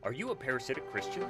Are you a parasitic Christian?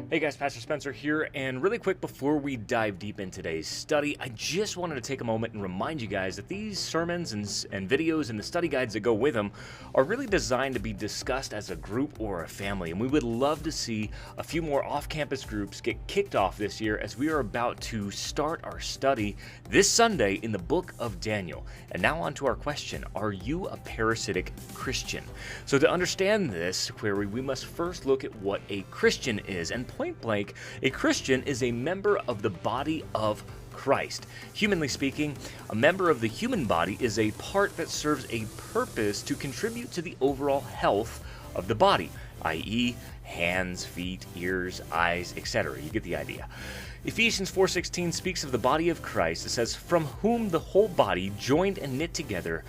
Hey guys, Pastor Spencer here, and really quick before we dive deep in today's study, I just wanted to take a moment and remind you guys that these sermons and videos and the study guides that go with them are really designed to be discussed as a group or a family, and we would love to see a few more off-campus groups get kicked off this year as we are about to start our study this Sunday in the book of Daniel. And now on to our question, are you a parasitic Christian? So to understand this query, we must first look at what a Christian is, and point blank, a Christian is a member of the body of Christ. Humanly speaking, a member of the human body is a part that serves a purpose to contribute to the overall health of the body, i.e., hands, feet, ears, eyes, etc. You get the idea. Ephesians 4:16 speaks of the body of Christ. It says, "From whom the whole body, joined and knit together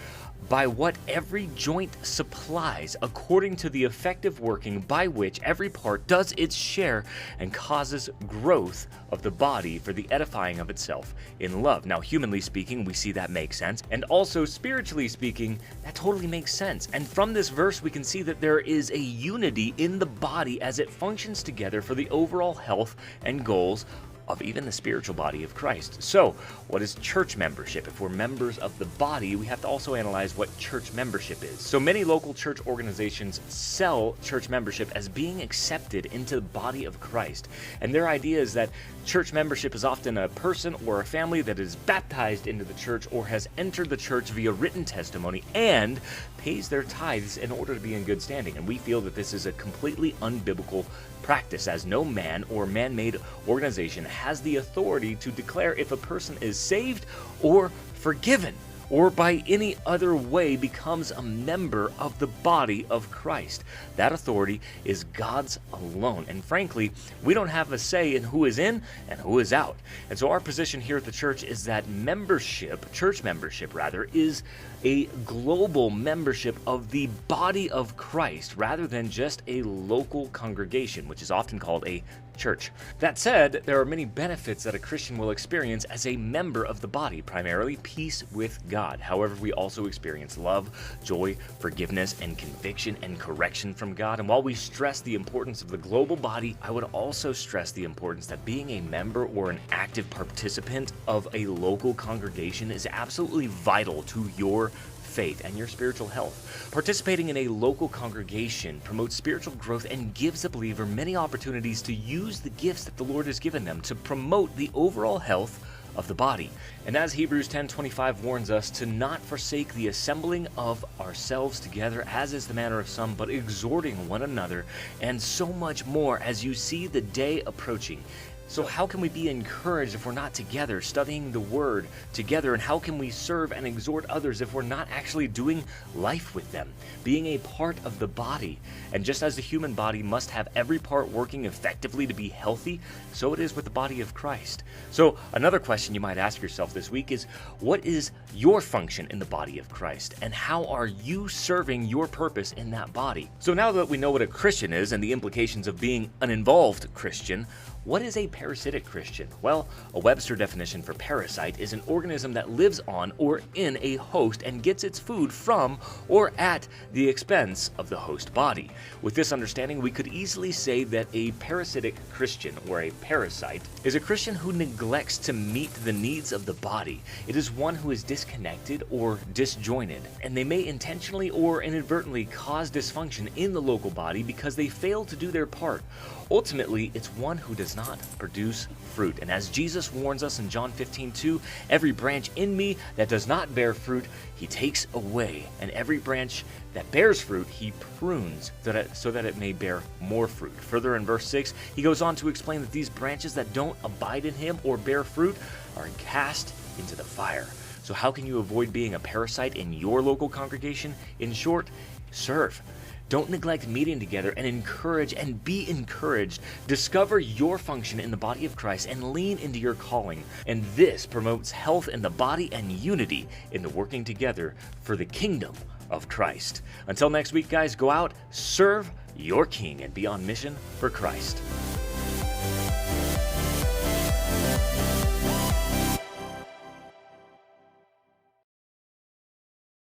by what every joint supplies, according to the effective working by which every part does its share and causes growth of the body for the edifying of itself in love." Now, humanly speaking, we see that makes sense, and also spiritually speaking, that totally makes sense. And from this verse, we can see that there is a unity in the body as it functions together for the overall health and goals of even the spiritual body of Christ. So, what is church membership? If we're members of the body, we have to also analyze what church membership is. So many local church organizations sell church membership as being accepted into the body of Christ. And their idea is that church membership is often a person or a family that is baptized into the church or has entered the church via written testimony and pays their tithes in order to be in good standing. And we feel that this is a completely unbiblical practice, as no man or man-made organization has the authority to declare if a person is saved or forgiven, or by any other way becomes a member of the body of Christ. That authority is God's alone. And frankly, we don't have a say in who is in and who is out. And so our position here at the church is that membership, church membership rather, is a global membership of the body of Christ rather than just a local congregation, which is often called a church. That said, there are many benefits that a Christian will experience as a member of the body, primarily peace with God. However, we also experience love, joy, forgiveness, and conviction and correction from God. And while we stress the importance of the global body, I would also stress the importance that being a member or an active participant of a local congregation is absolutely vital to your faith and your spiritual health. Participating in a local congregation promotes spiritual growth and gives the believer many opportunities to use the gifts that the Lord has given them to promote the overall health of the body. And as Hebrews 10:25 warns us, to not forsake the assembling of ourselves together, as is the manner of some, but exhorting one another, and so much more as you see the day approaching. So how can we be encouraged if we're not together, studying the Word together? And how can we serve and exhort others if we're not actually doing life with them, being a part of the body? And just as the human body must have every part working effectively to be healthy, so it is with the body of Christ. So another question you might ask yourself this week is, what is your function in the body of Christ? And how are you serving your purpose in that body? So now that we know what a Christian is and the implications of being an involved Christian, what is a parasitic Christian? Well, a Webster definition for parasite is an organism that lives on or in a host and gets its food from or at the expense of the host body. With this understanding, we could easily say that a parasitic Christian, or a parasite, is a Christian who neglects to meet the needs of the body. It is one who is disconnected or disjointed, and they may intentionally or inadvertently cause dysfunction in the local body because they fail to do their part. Ultimately, it's one who does not produce fruit. And as Jesus warns us in John 15:2, every branch in me that does not bear fruit, he takes away. And every branch that bears fruit, he prunes so that it may bear more fruit. Further in verse 6, he goes on to explain that these branches that don't abide in him or bear fruit are cast into the fire. So how can you avoid being a parasite in your local congregation? In short, serve. Don't neglect meeting together and encourage and be encouraged. Discover your function in the body of Christ and lean into your calling. And this promotes health in the body and unity in the working together for the kingdom of Christ. Until next week, guys, go out, serve your King, and be on mission for Christ.